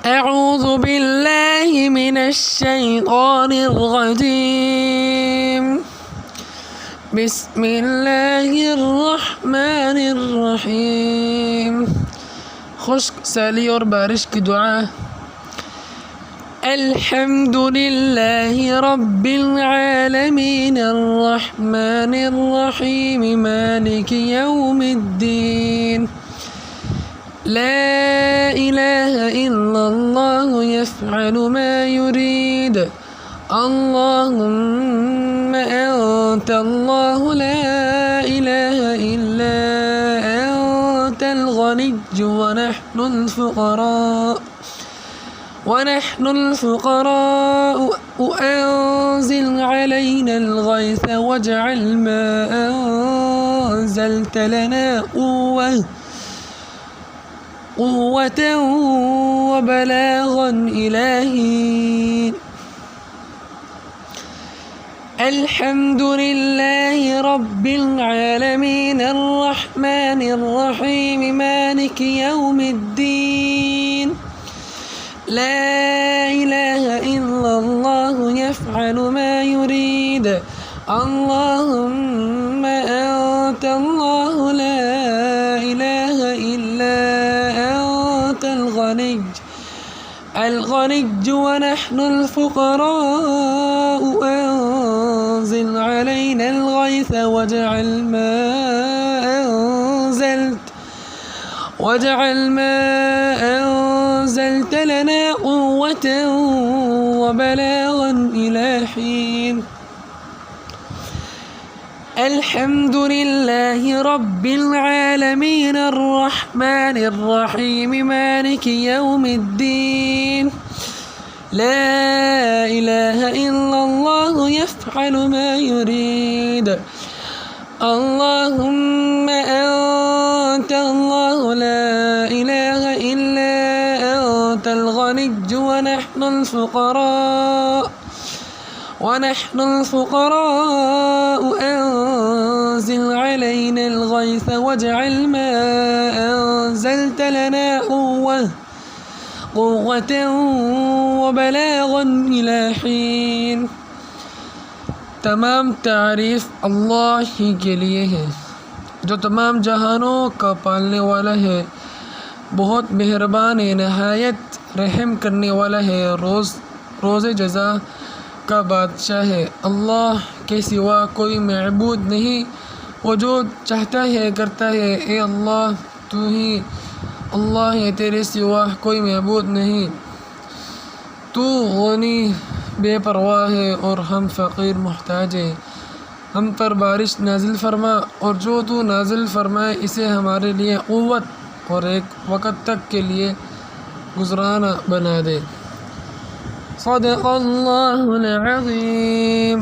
أعوذ بالله من الشيطان الرجيم. بسم الله الرحمن الرحيم. खुश्क सैली और बारिश की दुआ। अल्हम्दुलिल्लाहि रब्बिल आलमीन अर्रहमानिर रहीम मालिकि यौमिद्दीन। ला इलाहा इल्लल्लाहु यफ़अलु मा युरीद। अल्लाहुम्मा अंतल्लाहु ला इलाहा इल्ला अंतल गनिय्यु ونحن الفقراء أنزل علينا الغيث واجعل ما أنزلت لنا قوة وبلاغا إلهي. الحمد لله رب العالمين الرحمن الرحيم مالك يوم الدين. لا إله إلا الله يفعل ما يريد. اللهم أنت الله لا إله إلا أنت الغني ونحن الفقراء أنزل علينا الغيث واجعل ما أنزلت لنا قوة وبلاغا إلى حين. الحمد لله رب العالمين الرحمن الرحيم مالك يوم الدين. لا إله إلا الله يفعل ما يريد. اللهم أنت الله لا إله إلا أنت الغني ونحن الفقراء أنزل علينا الغيث واجعل ما أنزلت لنا قوة وبلاغا إلى حين. तमाम तारीफ़ अल्लाह ही के लिए है जो तमाम जहानों का पालने वाला है, बहुत मेहरबान है, नहायत रहम करने वाला है, रोज़े जज़ा का बादशाह है। अल्लाह के सिवा कोई मअबूद नहीं, वो जो चाहता है करता है। ए अल्लाह तू ही अल्लाह है, तेरे सिवा कोई मअबूद नहीं। तू गनी बेपरवाह है और हम फ़कीर मुहताज हैं। हम पर बारिश नाजिल फरमा और जो तू नाजिल फरमाए इसे हमारे लिए क़ुव्वत और एक वक़्त तक के लिए गुज़राना बना दे। सदक़ल्लाहुल अज़ीम।